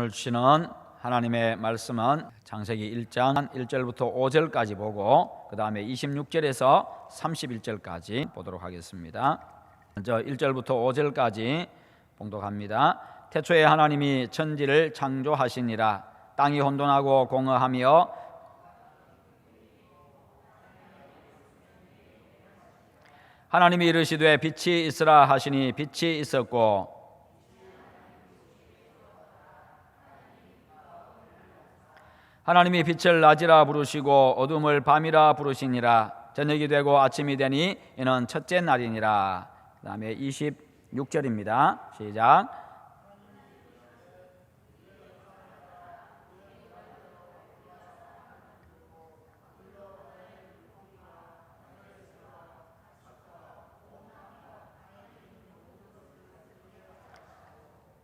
오늘 주시는 하나님의 말씀은 창세기 1장 1절부터 5절까지 보고 그 다음에 26절에서 31절까지 보도록 하겠습니다. 먼저 1절부터 5절까지 봉독합니다. 태초에 하나님이 천지를 창조하시니라. 땅이 혼돈하고 공허하며 하나님이 이르시되 빛이 있으라 하시니 빛이 있었고 하나님이 빛을 낮이라 부르시고 어둠을 밤이라 부르시니라. 저녁이 되고 아침이 되니 이는 첫째 날이니라. 그 다음에 26절입니다. 시작.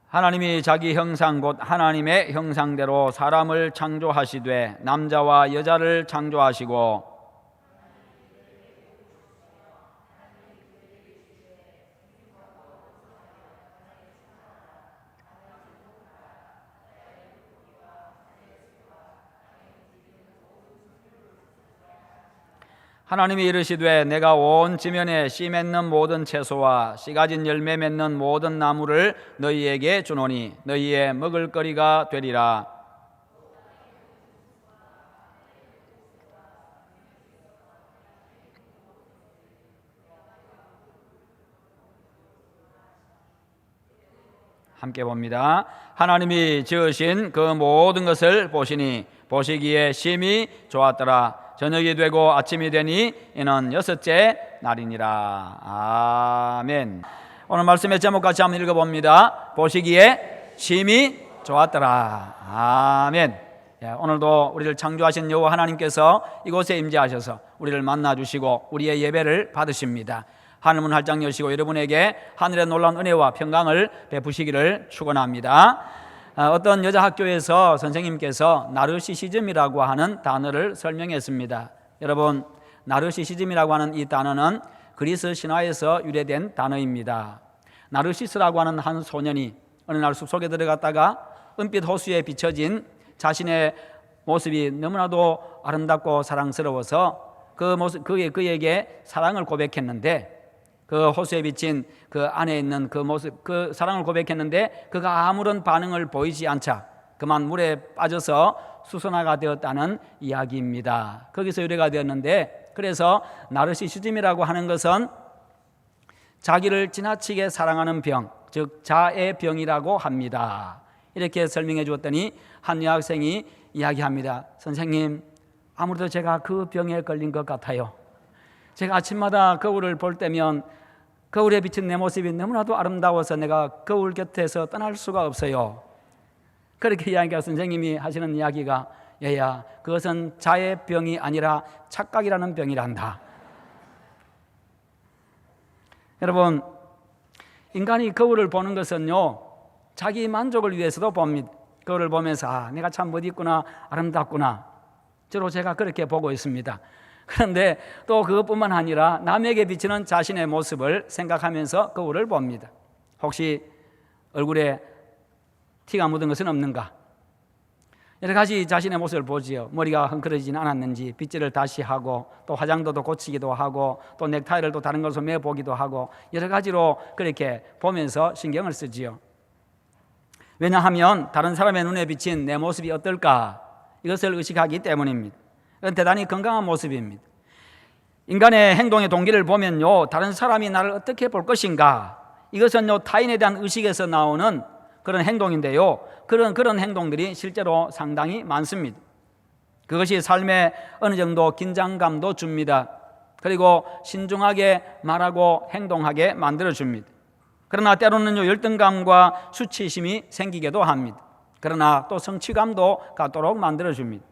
하나님이 자기 형상 곧 하나님의 형상대로 사람을 창조하시되 남자와 여자를 창조하시고 하나님이 이르시되 내가 온 지면에 씨 맺는 모든 채소와 씨 가진 열매 맺는 모든 나무를 너희에게 주노니 너희의 먹을거리가 되리라. 함께 봅니다. 하나님이 지으신 그 모든 것을 보시니 보시기에 심히 좋았더라. 저녁이 되고 아침이 되니 이는 여섯째 날이니라. 아멘. 오늘 말씀의 제목 같이 한번 읽어봅니다. 보시기에 심히 좋았더라. 아멘. 오늘도 우리를 창조하신 여호와 하나님께서 이곳에 임재하셔서 우리를 만나주시고 우리의 예배를 받으십니다. 하늘문 활짝 여시고 여러분에게 하늘의 놀라운 은혜와 평강을 베푸시기를 축원합니다. 어떤 여자 학교에서 선생님께서 나르시시즘이라고 하는 단어를 설명했습니다. 여러분, 나르시시즘이라고 하는 이 단어는 그리스 신화에서 유래된 단어입니다. 나르시스라고 하는 한 소년이 어느 날 숲속에 들어갔다가 은빛 호수에 비춰진 자신의 모습이 너무나도 아름답고 사랑스러워서 그에게 사랑을 고백했는데 그 호수에 비친 그 안에 있는 그 모습, 그 사랑을 고백했는데 그가 아무런 반응을 보이지 않자 그만 물에 빠져서 수선화가 되었다는 이야기입니다. 거기서 유래가 되었는데, 그래서 나르시시즘이라고 하는 것은 자기를 지나치게 사랑하는 병, 즉 자의 병이라고 합니다. 이렇게 설명해 주었더니 한 여학생이 이야기합니다. 선생님, 아무래도 제가 그 병에 걸린 것 같아요. 제가 아침마다 거울을 볼 때면 거울에 비친 내 모습이 너무나도 아름다워서 내가 거울 곁에서 떠날 수가 없어요. 그렇게 이야기하고 선생님이 하시는 이야기가, 얘야, 그것은 자의 병이 아니라 착각이라는 병이란다. 여러분, 인간이 거울을 보는 것은요, 자기 만족을 위해서도 봅니다. 거울을 보면서 내가 참 멋있구나, 아름답구나, 주로 제가 그렇게 보고 있습니다. 그런데 또 그것뿐만 아니라 남에게 비치는 자신의 모습을 생각하면서 거울을 봅니다. 혹시 얼굴에 티가 묻은 것은 없는가? 여러 가지 자신의 모습을 보지요. 머리가 헝클어지진 않았는지 빗질을 다시 하고, 또 화장도도 고치기도 하고, 또 넥타이를 또 다른 것으로 매보기도 하고, 여러 가지로 그렇게 보면서 신경을 쓰지요. 왜냐하면 다른 사람의 눈에 비친 내 모습이 어떨까, 이것을 의식하기 때문입니다. 그건 대단히 건강한 모습입니다. 인간의 행동의 동기를 보면요, 다른 사람이 나를 어떻게 볼 것인가, 이것은요 타인에 대한 의식에서 나오는 그런 행동인데요, 그런 행동들이 실제로 상당히 많습니다. 그것이 삶에 어느 정도 긴장감도 줍니다. 그리고 신중하게 말하고 행동하게 만들어줍니다. 그러나 때로는요 열등감과 수치심이 생기기도 합니다. 그러나 또 성취감도 갖도록 만들어줍니다.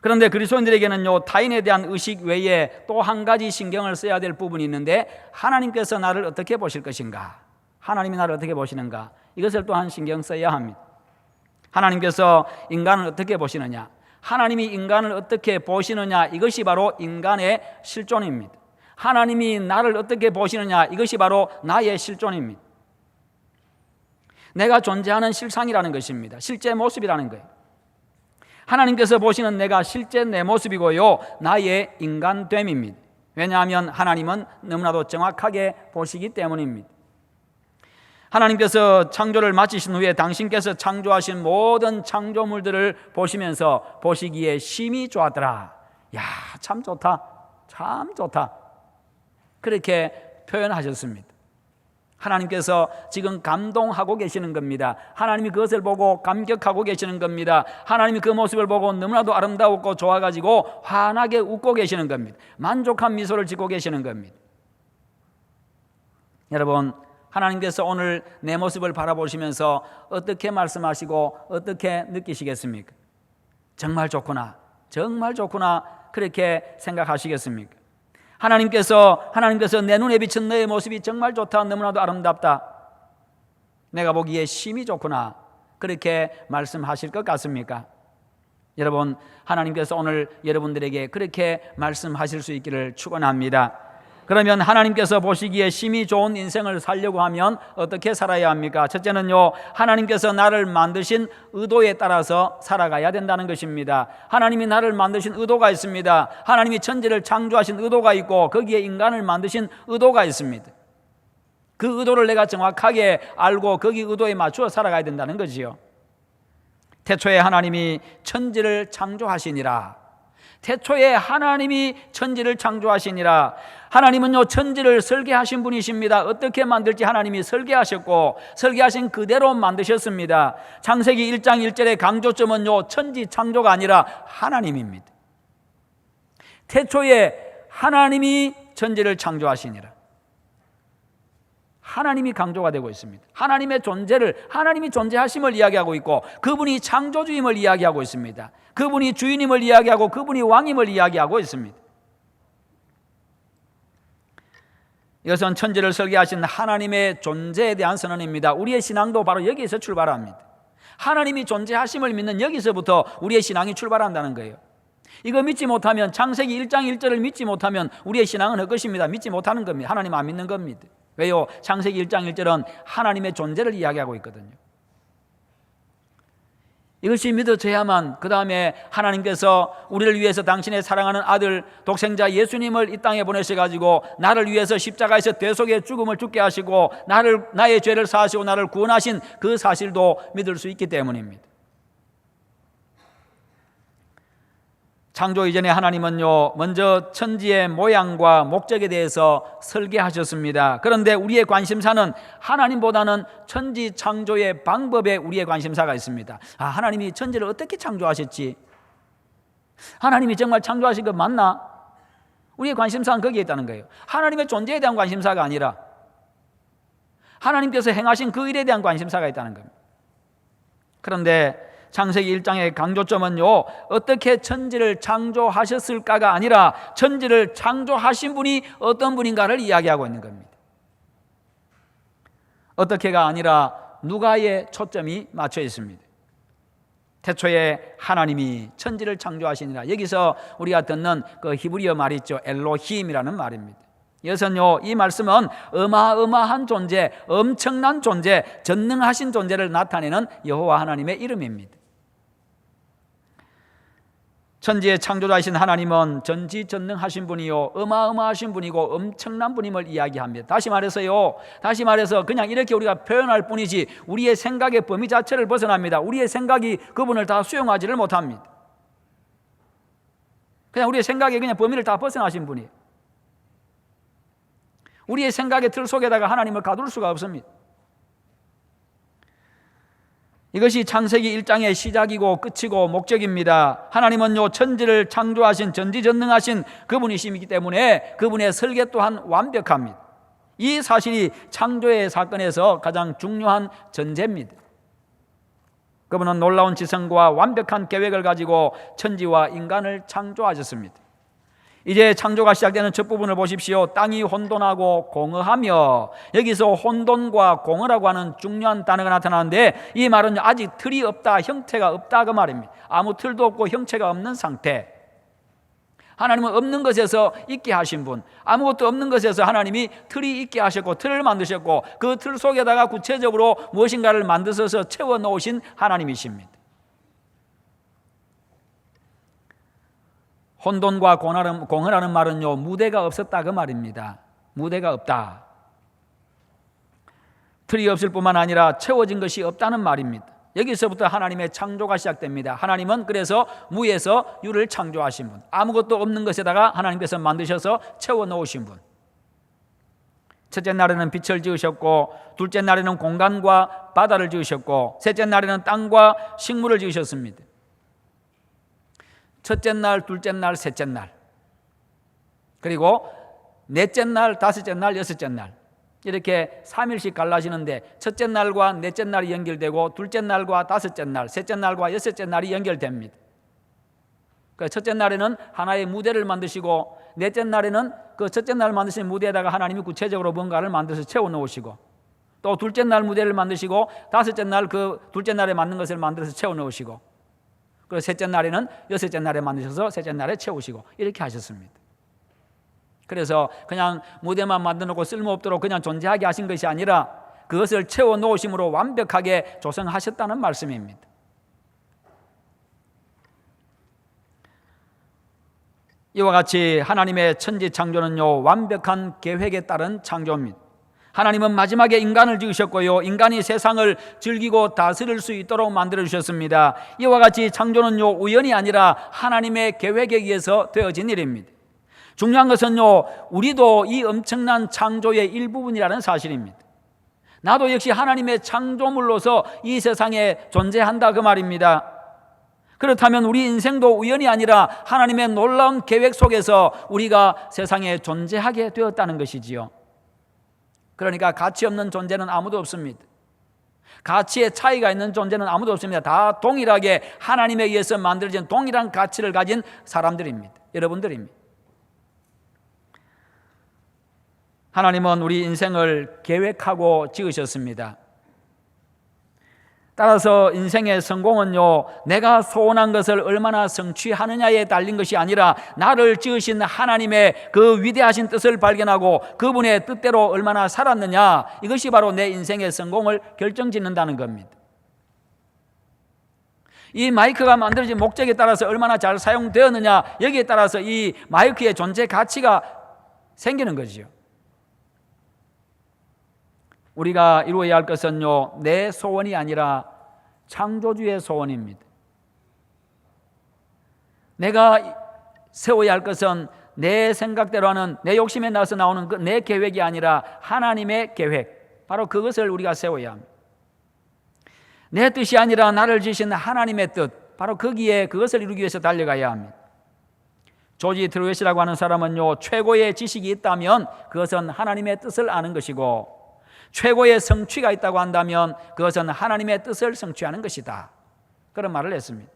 그런데 그리스도인들에게는요 타인에 대한 의식 외에 또 한 가지 신경을 써야 될 부분이 있는데, 하나님께서 나를 어떻게 보실 것인가, 하나님이 나를 어떻게 보시는가, 이것을 또한 신경 써야 합니다. 하나님께서 인간을 어떻게 보시느냐, 하나님이 인간을 어떻게 보시느냐, 이것이 바로 인간의 실존입니다. 하나님이 나를 어떻게 보시느냐, 이것이 바로 나의 실존입니다. 내가 존재하는 실상이라는 것입니다. 실제 모습이라는 거예요. 하나님께서 보시는 내가 실제 내 모습이고요, 나의 인간됨입니다. 왜냐하면 하나님은 너무나도 정확하게 보시기 때문입니다. 하나님께서 창조를 마치신 후에 당신께서 창조하신 모든 창조물들을 보시면서 보시기에 심히 좋았더라. 야, 참 좋다, 참 좋다, 그렇게 표현하셨습니다. 하나님께서 지금 감동하고 계시는 겁니다. 하나님이 그것을 보고 감격하고 계시는 겁니다. 하나님이 그 모습을 보고 너무나도 아름다웠고 좋아가지고 환하게 웃고 계시는 겁니다. 만족한 미소를 짓고 계시는 겁니다. 여러분, 하나님께서 오늘 내 모습을 바라보시면서 어떻게 말씀하시고 어떻게 느끼시겠습니까? 정말 좋구나, 정말 좋구나, 그렇게 생각하시겠습니까? 하나님께서 내 눈에 비친 너의 모습이 정말 좋다, 너무나도 아름답다, 내가 보기에 심히 좋구나, 그렇게 말씀하실 것 같습니까? 여러분, 하나님께서 오늘 여러분들에게 그렇게 말씀하실 수 있기를 축원합니다. 그러면 하나님께서 보시기에 심히 좋은 인생을 살려고 하면 어떻게 살아야 합니까? 첫째는요, 하나님께서 나를 만드신 의도에 따라서 살아가야 된다는 것입니다. 하나님이 나를 만드신 의도가 있습니다. 하나님이 천지를 창조하신 의도가 있고 거기에 인간을 만드신 의도가 있습니다. 그 의도를 내가 정확하게 알고 거기 의도에 맞추어 살아가야 된다는 거지요. 태초에 하나님이 천지를 창조하시니라. 태초에 하나님이 천지를 창조하시니라. 하나님은요, 천지를 설계하신 분이십니다. 어떻게 만들지 하나님이 설계하셨고 설계하신 그대로 만드셨습니다. 창세기 1장 1절의 강조점은요, 천지 창조가 아니라 하나님입니다. 태초에 하나님이 천지를 창조하시니라. 하나님이 강조가 되고 있습니다. 하나님의 존재를, 하나님이 존재하심을 이야기하고 있고 그분이 창조주임을 이야기하고 있습니다. 그분이 주인임을 이야기하고 그분이 왕임을 이야기하고 있습니다. 이것은 천지를 설계하신 하나님의 존재에 대한 선언입니다. 우리의 신앙도 바로 여기에서 출발합니다. 하나님이 존재하심을 믿는 여기서부터 우리의 신앙이 출발한다는 거예요. 이거 믿지 못하면, 창세기 1장 1절을 믿지 못하면 우리의 신앙은 헛것입니다. 믿지 못하는 겁니다. 하나님 안 믿는 겁니다. 왜요? 창세기 1장 1절은 하나님의 존재를 이야기하고 있거든요. 이것이 믿어져야만 그 다음에 하나님께서 우리를 위해서 당신의 사랑하는 아들 독생자 예수님을 이 땅에 보내셔가지고 나를 위해서 십자가에서 대속의 죽음을 죽게 하시고 나의 죄를 사하시고 나를 구원하신 그 사실도 믿을 수 있기 때문입니다. 창조 이전에 하나님은요, 먼저 천지의 모양과 목적에 대해서 설계하셨습니다. 그런데 우리의 관심사는 하나님보다는 천지 창조의 방법에 우리의 관심사가 있습니다. 하나님이 천지를 어떻게 창조하셨지? 하나님이 정말 창조하신 거 맞나? 우리의 관심사는 거기에 있다는 거예요. 하나님의 존재에 대한 관심사가 아니라 하나님께서 행하신 그 일에 대한 관심사가 있다는 겁니다. 그런데 창세기 1장의 강조점은요, 어떻게 천지를 창조하셨을까가 아니라 천지를 창조하신 분이 어떤 분인가를 이야기하고 있는 겁니다. 어떻게가 아니라 누가에 초점이 맞춰 있습니다. 태초에 하나님이 천지를 창조하시니라. 여기서 우리가 듣는 그 히브리어 말이 있죠. 엘로힘이라는 말입니다. 이것은요, 이 말씀은 어마어마한 존재, 엄청난 존재, 전능하신 존재를 나타내는 여호와 하나님의 이름입니다. 천지의 창조자이신 하나님은 전지전능하신 분이요, 어마어마하신 분이고 엄청난 분임을 이야기합니다. 다시 말해서 그냥 이렇게 우리가 표현할 뿐이지 우리의 생각의 범위 자체를 벗어납니다. 우리의 생각이 그분을 다 수용하지를 못합니다. 그냥 우리의 생각의 그냥 범위를 다 벗어나신 분이에요. 우리의 생각의 틀 속에다가 하나님을 가둘 수가 없습니다. 이것이 창세기 1장의 시작이고 끝이고 목적입니다. 하나님은요, 천지를 창조하신 전지전능하신 그분이시기 때문에 그분의 설계 또한 완벽합니다. 이 사실이 창조의 사건에서 가장 중요한 전제입니다. 그분은 놀라운 지성과 완벽한 계획을 가지고 천지와 인간을 창조하셨습니다. 이제 창조가 시작되는 첫 부분을 보십시오. 땅이 혼돈하고 공허하며, 여기서 혼돈과 공허라고 하는 중요한 단어가 나타나는데 이 말은 아직 틀이 없다, 형태가 없다 그 말입니다. 아무 틀도 없고 형체가 없는 상태. 하나님은 없는 것에서 있게 하신 분, 아무것도 없는 것에서 하나님이 틀이 있게 하셨고 틀을 만드셨고 그 틀 속에다가 구체적으로 무엇인가를 만드셔서 채워 놓으신 하나님이십니다. 혼돈과 공허라는 말은요, 무대가 없었다 그 말입니다. 무대가 없다. 틀이 없을 뿐만 아니라 채워진 것이 없다는 말입니다. 여기서부터 하나님의 창조가 시작됩니다. 하나님은 그래서 무에서 유를 창조하신 분, 아무것도 없는 것에다가 하나님께서 만드셔서 채워 놓으신 분. 첫째 날에는 빛을 지으셨고, 둘째 날에는 공간과 바다를 지으셨고, 셋째 날에는 땅과 식물을 지으셨습니다. 첫째 날, 둘째 날, 셋째 날, 그리고 넷째 날, 다섯째 날, 여섯째 날, 이렇게 3일씩 갈라지는데 첫째 날과 넷째 날이 연결되고 둘째 날과 다섯째 날, 셋째 날과 여섯째 날이 연결됩니다. 그러니까 첫째 날에는 하나의 무대를 만드시고, 넷째 날에는 그 첫째 날 만드신 무대에다가 하나님이 구체적으로 뭔가를 만들어서 채워 넣으시고, 또 둘째 날 무대를 만드시고 다섯째 날 그 둘째 날에 맞는 것을 만들어서 채워 넣으시고, 그리고 셋째 날에는 여섯째 날에 만드셔서 셋째 날에 채우시고, 이렇게 하셨습니다. 그래서 그냥 무대만 만들어놓고 쓸모없도록 그냥 존재하게 하신 것이 아니라 그것을 채워 놓으심으로 완벽하게 조성하셨다는 말씀입니다. 이와 같이 하나님의 천지 창조는요, 완벽한 계획에 따른 창조입니다. 하나님은 마지막에 인간을 지으셨고요, 인간이 세상을 즐기고 다스릴 수 있도록 만들어 주셨습니다. 이와 같이 창조는요, 우연이 아니라 하나님의 계획에 의해서 되어진 일입니다. 중요한 것은요, 우리도 이 엄청난 창조의 일부분이라는 사실입니다. 나도 역시 하나님의 창조물로서 이 세상에 존재한다 그 말입니다. 그렇다면 우리 인생도 우연이 아니라 하나님의 놀라운 계획 속에서 우리가 세상에 존재하게 되었다는 것이지요. 그러니까 가치 없는 존재는 아무도 없습니다. 가치의 차이가 있는 존재는 아무도 없습니다. 다 동일하게 하나님에 의해서 만들어진 동일한 가치를 가진 사람들입니다. 여러분들입니다. 하나님은 우리 인생을 계획하고 지으셨습니다. 따라서 인생의 성공은요, 내가 소원한 것을 얼마나 성취하느냐에 달린 것이 아니라 나를 지으신 하나님의 그 위대하신 뜻을 발견하고 그분의 뜻대로 얼마나 살았느냐, 이것이 바로 내 인생의 성공을 결정짓는다는 겁니다. 이 마이크가 만들어진 목적에 따라서 얼마나 잘 사용되었느냐, 여기에 따라서 이 마이크의 존재 가치가 생기는 거죠. 우리가 이루어야 할 것은요, 내 소원이 아니라 창조주의 소원입니다. 내가 세워야 할 것은 내 생각대로 하는, 내 욕심에 나서 나오는 그 내 계획이 아니라 하나님의 계획, 바로 그것을 우리가 세워야 합니다. 내 뜻이 아니라 나를 지으신 하나님의 뜻, 바로 거기에 그것을 이루기 위해서 달려가야 합니다. 조지 트루엣이라고 하는 사람은요, 최고의 지식이 있다면 그것은 하나님의 뜻을 아는 것이고, 최고의 성취가 있다고 한다면 그것은 하나님의 뜻을 성취하는 것이다, 그런 말을 했습니다.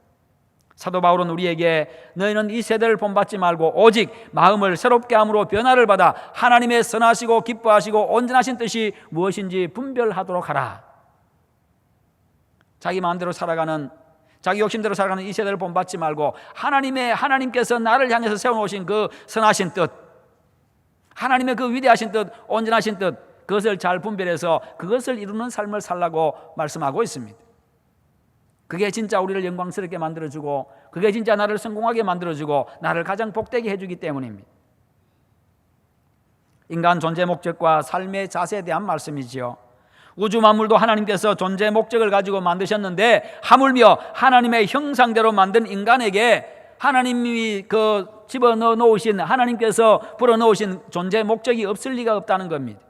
사도 바울은 우리에게 너희는 이 세대를 본받지 말고 오직 마음을 새롭게 함으로 변화를 받아 하나님의 선하시고 기뻐하시고 온전하신 뜻이 무엇인지 분별하도록 하라. 자기 마음대로 살아가는, 자기 욕심대로 살아가는 이 세대를 본받지 말고 하나님께서 나를 향해서 세워놓으신 그 선하신 뜻, 하나님의 그 위대하신 뜻, 온전하신 뜻, 그것을 잘 분별해서 그것을 이루는 삶을 살라고 말씀하고 있습니다. 그게 진짜 우리를 영광스럽게 만들어주고, 그게 진짜 나를 성공하게 만들어주고, 나를 가장 복되게 해주기 때문입니다. 인간 존재 목적과 삶의 자세에 대한 말씀이지요. 우주 만물도 하나님께서 존재 목적을 가지고 만드셨는데 하물며 하나님의 형상대로 만든 인간에게 하나님이 그 집어넣어 놓으신, 하나님께서 불어넣으신 존재 목적이 없을 리가 없다는 겁니다.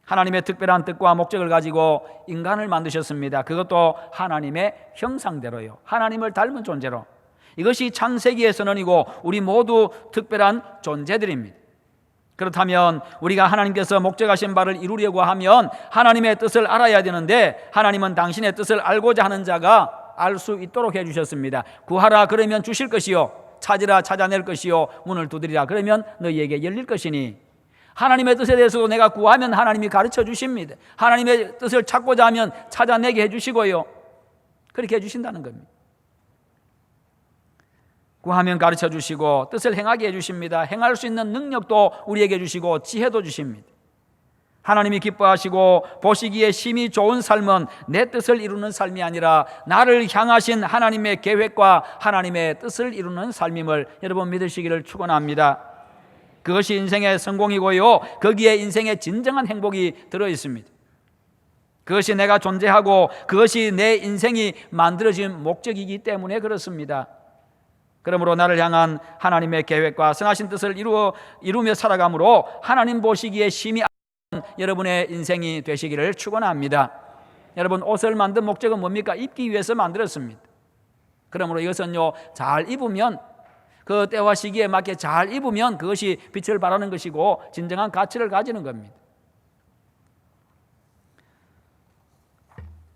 하나님의 특별한 뜻과 목적을 가지고 인간을 만드셨습니다. 그것도 하나님의 형상대로요, 하나님을 닮은 존재로. 이것이 창세기의 선언이고 우리 모두 특별한 존재들입니다. 그렇다면 우리가 하나님께서 목적하신 바를 이루려고 하면 하나님의 뜻을 알아야 되는데, 하나님은 당신의 뜻을 알고자 하는 자가 알 수 있도록 해주셨습니다. 구하라 그러면 주실 것이요, 찾으라 찾아낼 것이요, 문을 두드리라 그러면 너희에게 열릴 것이니, 하나님의 뜻에 대해서도 내가 구하면 하나님이 가르쳐 주십니다. 하나님의 뜻을 찾고자 하면 찾아내게 해주시고요, 그렇게 해주신다는 겁니다. 구하면 가르쳐 주시고 뜻을 행하게 해주십니다. 행할 수 있는 능력도 우리에게 주시고 지혜도 주십니다. 하나님이 기뻐하시고 보시기에 심히 좋은 삶은 내 뜻을 이루는 삶이 아니라 나를 향하신 하나님의 계획과 하나님의 뜻을 이루는 삶임을 여러분 믿으시기를 축원합니다. 그것이 인생의 성공이고요, 거기에 인생의 진정한 행복이 들어있습니다. 그것이 내가 존재하고 그것이 내 인생이 만들어진 목적이기 때문에 그렇습니다. 그러므로 나를 향한 하나님의 계획과 선하신 뜻을 이루며 살아감으로 하나님 보시기에 심히 여러분의 인생이 되시기를 축원합니다. 여러분, 옷을 만든 목적은 뭡니까? 입기 위해서 만들었습니다. 그러므로 이것은요, 잘 입으면, 그 때와 시기에 맞게 잘 입으면 그것이 빛을 발하는 것이고 진정한 가치를 가지는 겁니다.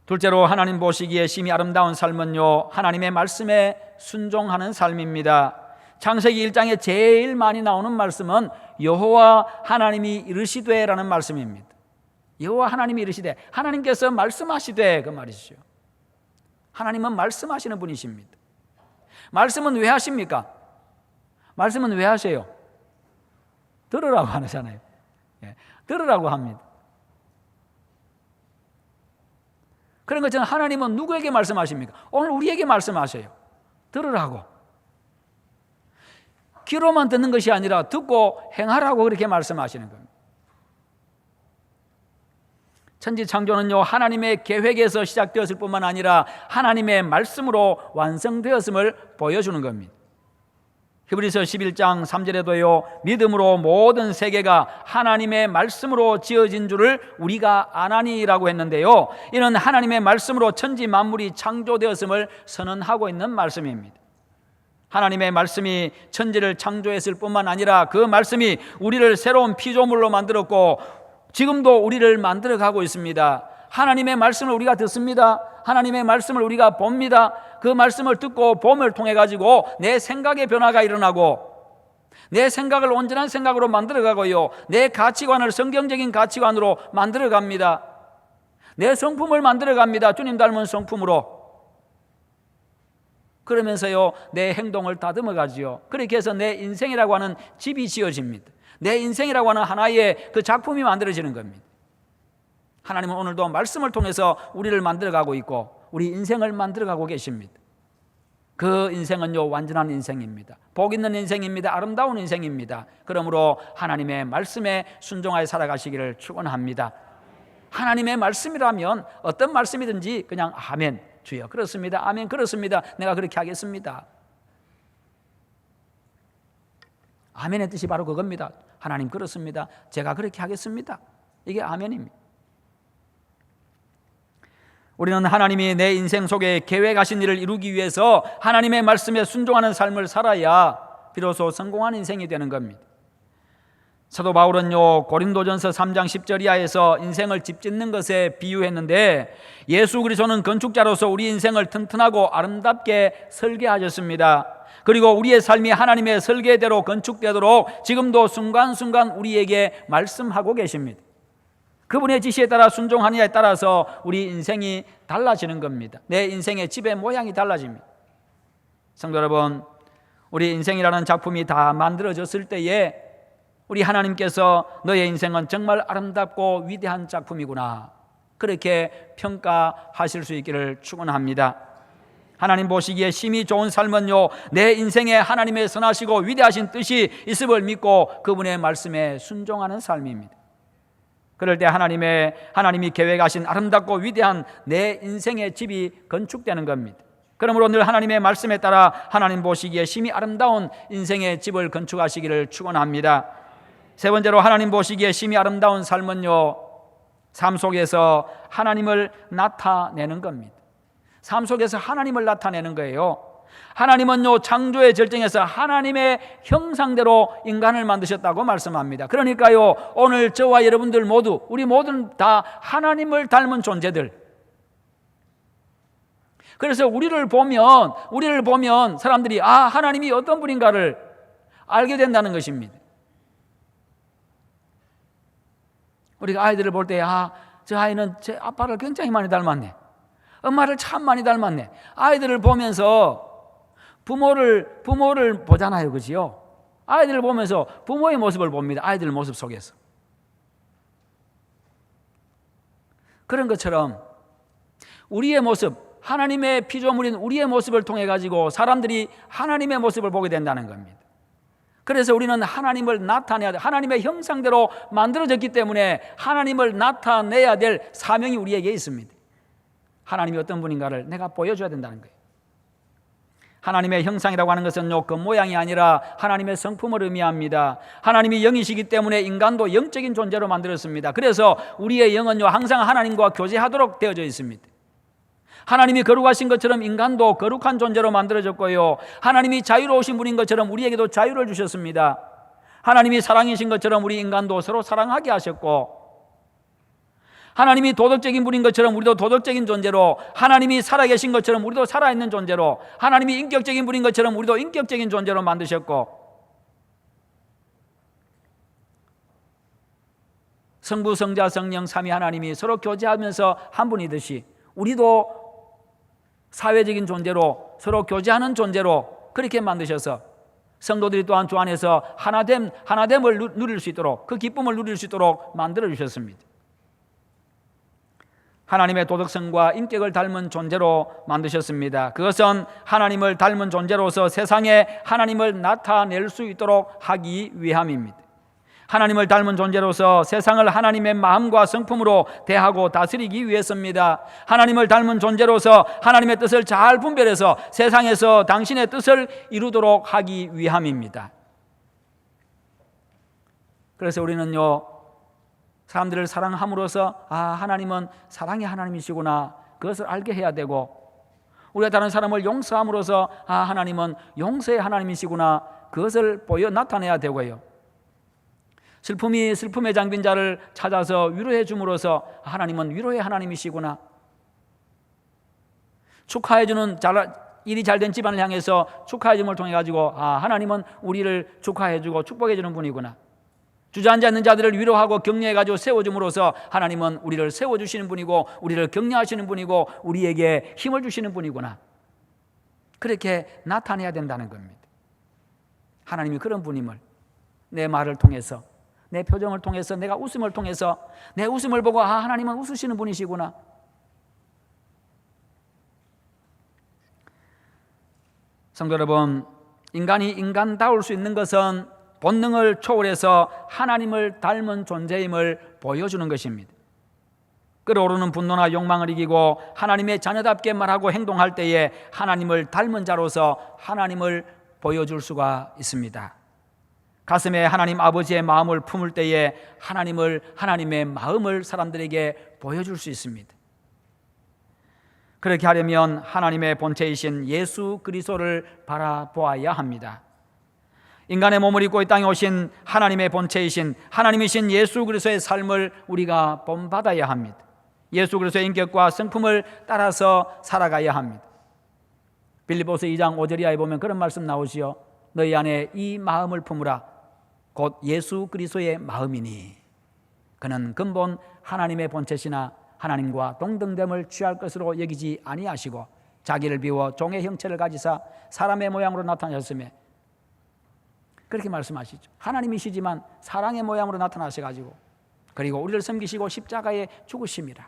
둘째로 하나님 보시기에 심히 아름다운 삶은요, 하나님의 말씀에 순종하는 삶입니다. 창세기 1장에 제일 많이 나오는 말씀은 여호와 하나님이 이르시되라는 말씀입니다. 여호와 하나님이 이르시되, 하나님께서 말씀하시되, 그 말이죠. 하나님은 말씀하시는 분이십니다. 말씀은 왜 하십니까? 말씀은 왜 하세요? 들으라고 하잖아요. 들으라고 합니다. 그런 것처럼 하나님은 누구에게 말씀하십니까? 오늘 우리에게 말씀하세요. 들으라고. 귀로만 듣는 것이 아니라 듣고 행하라고 그렇게 말씀하시는 겁니다. 천지 창조는요, 하나님의 계획에서 시작되었을 뿐만 아니라 하나님의 말씀으로 완성되었음을 보여주는 겁니다. 히브리서 11장 3절에도요, 믿음으로 모든 세계가 하나님의 말씀으로 지어진 줄을 우리가 아나니라고 했는데요, 이는 하나님의 말씀으로 천지 만물이 창조되었음을 선언하고 있는 말씀입니다. 하나님의 말씀이 천지를 창조했을 뿐만 아니라 그 말씀이 우리를 새로운 피조물로 만들었고 지금도 우리를 만들어가고 있습니다. 하나님의 말씀을 우리가 듣습니다. 하나님의 말씀을 우리가 봅니다. 그 말씀을 듣고 봄을 통해 가지고 내 생각의 변화가 일어나고 내 생각을 온전한 생각으로 만들어가고요, 내 가치관을 성경적인 가치관으로 만들어갑니다. 내 성품을 만들어갑니다. 주님 닮은 성품으로. 그러면서요, 내 행동을 다듬어 가지요. 그렇게 해서 내 인생이라고 하는 집이 지어집니다. 내 인생이라고 하는 하나의 그 작품이 만들어지는 겁니다. 하나님은 오늘도 말씀을 통해서 우리를 만들어가고 있고 우리 인생을 만들어가고 계십니다. 그 인생은요, 완전한 인생입니다. 복 있는 인생입니다. 아름다운 인생입니다. 그러므로 하나님의 말씀에 순종하여 살아가시기를 축원합니다. 하나님의 말씀이라면 어떤 말씀이든지 그냥 아멘, 주여 그렇습니다, 아멘 그렇습니다, 내가 그렇게 하겠습니다. 아멘의 뜻이 바로 그겁니다. 하나님 그렇습니다, 제가 그렇게 하겠습니다. 이게 아멘입니다. 우리는 하나님이 내 인생 속에 계획하신 일을 이루기 위해서 하나님의 말씀에 순종하는 삶을 살아야 비로소 성공한 인생이 되는 겁니다. 사도 바울은요, 고린도전서 3장 10절 이하에서 인생을 집 짓는 것에 비유했는데, 예수 그리스도는 건축자로서 우리 인생을 튼튼하고 아름답게 설계하셨습니다. 그리고 우리의 삶이 하나님의 설계대로 건축되도록 지금도 순간순간 우리에게 말씀하고 계십니다. 그분의 지시에 따라 순종하느냐에 따라서 우리 인생이 달라지는 겁니다. 내 인생의 집의 모양이 달라집니다. 성도 여러분, 우리 인생이라는 작품이 다 만들어졌을 때에 우리 하나님께서 너의 인생은 정말 아름답고 위대한 작품이구나, 그렇게 평가하실 수 있기를 축원합니다. 하나님 보시기에 심히 좋은 삶은요, 내 인생에 하나님의 선하시고 위대하신 뜻이 있음을 믿고 그분의 말씀에 순종하는 삶입니다. 그럴 때 하나님이 계획하신 아름답고 위대한 내 인생의 집이 건축되는 겁니다. 그러므로 늘 하나님의 말씀에 따라 하나님 보시기에 심히 아름다운 인생의 집을 건축하시기를 축원합니다. 세 번째로 하나님 보시기에 심히 아름다운 삶은요, 삶 속에서 하나님을 나타내는 겁니다. 삶 속에서 하나님을 나타내는 거예요. 하나님은요, 창조의 절정에서 하나님의 형상대로 인간을 만드셨다고 말씀합니다. 그러니까요, 오늘 저와 여러분들 모두, 우리 모두는 다 하나님을 닮은 존재들. 그래서 우리를 보면 사람들이 하나님이 어떤 분인가를 알게 된다는 것입니다. 우리가 아이들을 볼 때 저 아이는 제 아빠를 굉장히 많이 닮았네, 엄마를 참 많이 닮았네. 아이들을 보면서 부모를 보잖아요, 그지요? 아이들을 보면서 부모의 모습을 봅니다. 아이들 모습 속에서. 그런 것처럼 우리의 모습, 하나님의 피조물인 우리의 모습을 통해 가지고 사람들이 하나님의 모습을 보게 된다는 겁니다. 그래서 우리는 하나님을 나타내야 돼. 하나님의 형상대로 만들어졌기 때문에 하나님을 나타내야 될 사명이 우리에게 있습니다. 하나님이 어떤 분인가를 내가 보여줘야 된다는 거예요. 하나님의 형상이라고 하는 것은 겉모양이 아니라 하나님의 성품을 의미합니다. 하나님이 영이시기 때문에 인간도 영적인 존재로 만들었습니다. 그래서 우리의 영은 항상 하나님과 교제하도록 되어져 있습니다. 하나님이 거룩하신 것처럼 인간도 거룩한 존재로 만들어졌고요, 하나님이 자유로우신 분인 것처럼 우리에게도 자유를 주셨습니다. 하나님이 사랑이신 것처럼 우리 인간도 서로 사랑하게 하셨고, 하나님이 도덕적인 분인 것처럼 우리도 도덕적인 존재로, 하나님이 살아계신 것처럼 우리도 살아있는 존재로, 하나님이 인격적인 분인 것처럼 우리도 인격적인 존재로 만드셨고, 성부, 성자, 성령, 삼위 하나님이 서로 교제하면서 한 분이듯이 우리도 사회적인 존재로 서로 교제하는 존재로 그렇게 만드셔서 성도들이 또한 주 안에서 하나됨을 누릴 수 있도록, 그 기쁨을 누릴 수 있도록 만들어 주셨습니다. 하나님의 도덕성과 인격을 닮은 존재로 만드셨습니다. 그것은 하나님을 닮은 존재로서 세상에 하나님을 나타낼 수 있도록 하기 위함입니다. 하나님을 닮은 존재로서 세상을 하나님의 마음과 성품으로 대하고 다스리기 위해서입니다. 하나님을 닮은 존재로서 하나님의 뜻을 잘 분별해서 세상에서 당신의 뜻을 이루도록 하기 위함입니다. 그래서 우리는요, 사람들을 사랑함으로써 하나님은 사랑의 하나님이시구나, 그것을 알게 해야 되고, 우리가 다른 사람을 용서함으로써 하나님은 용서의 하나님이시구나, 그것을 나타내야 되고요, 슬픔이 슬픔의 장빈 자를 찾아서 위로해 줌으로써 하나님은 위로의 하나님이시구나, 축하해주는 일이 잘된 집안을 향해서 축하해줌을 통해 가지고 하나님은 우리를 축하해주고 축복해주는 분이구나, 주저앉아 있는 자들을 위로하고 격려해 가지고 세워줌으로써 하나님은 우리를 세워주시는 분이고 우리를 격려하시는 분이고 우리에게 힘을 주시는 분이구나, 그렇게 나타내야 된다는 겁니다. 하나님이 그런 분임을 내 말을 통해서, 내 표정을 통해서, 내가 웃음을 통해서, 내 웃음을 보고 하나님은 웃으시는 분이시구나. 성도 여러분, 인간이 인간다울 수 있는 것은 본능을 초월해서 하나님을 닮은 존재임을 보여주는 것입니다. 끓어오르는 분노나 욕망을 이기고 하나님의 자녀답게 말하고 행동할 때에 하나님을 닮은 자로서 하나님을 보여줄 수가 있습니다. 가슴에 하나님 아버지의 마음을 품을 때에 하나님의 마음을 사람들에게 보여줄 수 있습니다. 그렇게 하려면 하나님의 본체이신 예수 그리스도를 바라보아야 합니다. 인간의 몸을 입고 이 땅에 오신 하나님의 본체이신 하나님이신 예수 그리스도의 삶을 우리가 본받아야 합니다. 예수 그리스도의 인격과 성품을 따라서 살아가야 합니다. 빌립보서 2장 5절 이하에 보면 그런 말씀 나오지요. 너희 안에 이 마음을 품으라. 곧 예수 그리스도의 마음이니 그는 근본 하나님의 본체시나 하나님과 동등됨을 취할 것으로 여기지 아니하시고 자기를 비워 종의 형체를 가지사 사람의 모양으로 나타나셨으며, 그렇게 말씀하시죠. 하나님이시지만 사랑의 모양으로 나타나셔가지고 그리고 우리를 섬기시고 십자가에 죽으심이라.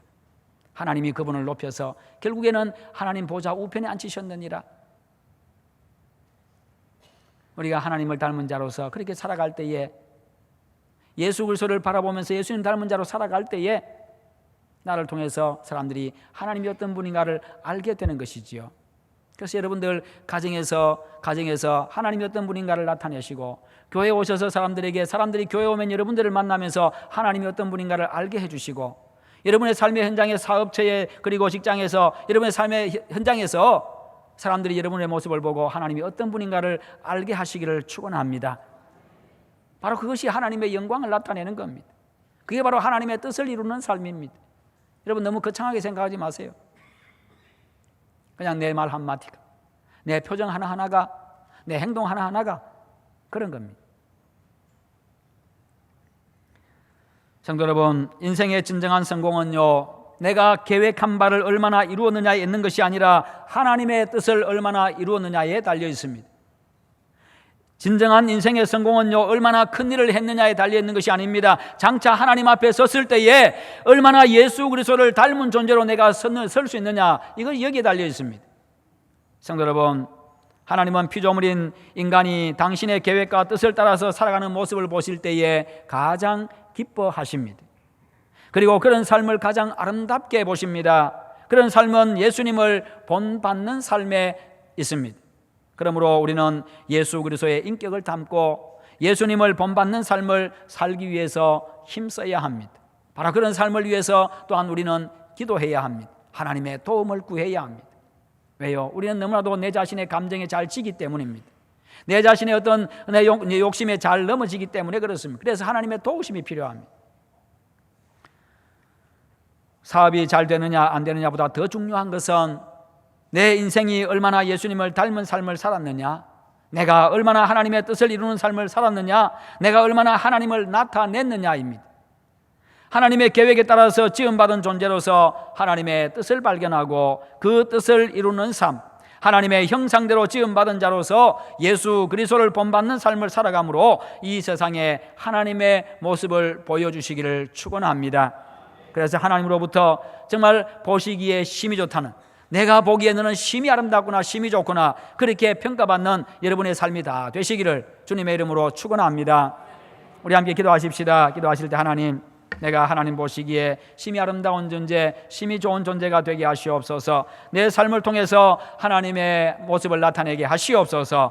하나님이 그분을 높여서 결국에는 하나님 보좌 우편에 앉히셨느니라. 우리가 하나님을 닮은 자로서 그렇게 살아갈 때에, 예수 그리스도를 바라보면서 예수님 닮은 자로 살아갈 때에 나를 통해서 사람들이 하나님이 어떤 분인가를 알게 되는 것이지요. 그래서 여러분들 가정에서 하나님이 어떤 분인가를 나타내시고, 교회에 오셔서 사람들이 교회에 오면 여러분들을 만나면서 하나님이 어떤 분인가를 알게 해주시고, 여러분의 삶의 현장에, 사업체에, 그리고 직장에서, 여러분의 삶의 현장에서 사람들이 여러분의 모습을 보고 하나님이 어떤 분인가를 알게 하시기를 축원합니다. 바로 그것이 하나님의 영광을 나타내는 겁니다. 그게 바로 하나님의 뜻을 이루는 삶입니다. 여러분 너무 거창하게 생각하지 마세요. 그냥 내 말 한마디가, 내 표정 하나하나가, 내 행동 하나하나가 그런 겁니다. 성도 여러분, 인생의 진정한 성공은요, 내가 계획한 바를 얼마나 이루었느냐에 있는 것이 아니라 하나님의 뜻을 얼마나 이루었느냐에 달려 있습니다. 진정한 인생의 성공은요, 얼마나 큰 일을 했느냐에 달려 있는 것이 아닙니다. 장차 하나님 앞에 섰을 때에 얼마나 예수 그리스도를 닮은 존재로 내가 설 수 있느냐, 이거 여기에 달려 있습니다. 성도 여러분, 하나님은 피조물인 인간이 당신의 계획과 뜻을 따라서 살아가는 모습을 보실 때에 가장 기뻐하십니다. 그리고 그런 삶을 가장 아름답게 보십니다. 그런 삶은 예수님을 본받는 삶에 있습니다. 그러므로 우리는 예수 그리스도의 인격을 담고 예수님을 본받는 삶을 살기 위해서 힘써야 합니다. 바로 그런 삶을 위해서 또한 우리는 기도해야 합니다. 하나님의 도움을 구해야 합니다. 왜요? 우리는 너무나도 내 자신의 감정에 잘 지기 때문입니다. 내 자신의 어떤 내 욕심에 잘 넘어지기 때문에 그렇습니다. 그래서 하나님의 도우심이 필요합니다. 사업이 잘 되느냐 안 되느냐보다 더 중요한 것은 내 인생이 얼마나 예수님을 닮은 삶을 살았느냐, 내가 얼마나 하나님의 뜻을 이루는 삶을 살았느냐, 내가 얼마나 하나님을 나타냈느냐입니다. 하나님의 계획에 따라서 지음받은 존재로서 하나님의 뜻을 발견하고 그 뜻을 이루는 삶, 하나님의 형상대로 지음받은 자로서 예수 그리스도를 본받는 삶을 살아가므로 이 세상에 하나님의 모습을 보여주시기를 축원합니다. 그래서 하나님으로부터 정말 보시기에 심히 좋다는, 내가 보기에 너는 심히 아름답구나, 심히 좋구나, 그렇게 평가받는 여러분의 삶이 다 되시기를 주님의 이름으로 축원합니다. 우리 함께 기도하십시다. 기도하실 때 하나님, 내가 하나님 보시기에 심히 아름다운 존재, 심히 좋은 존재가 되게 하시옵소서. 내 삶을 통해서 하나님의 모습을 나타내게 하시옵소서.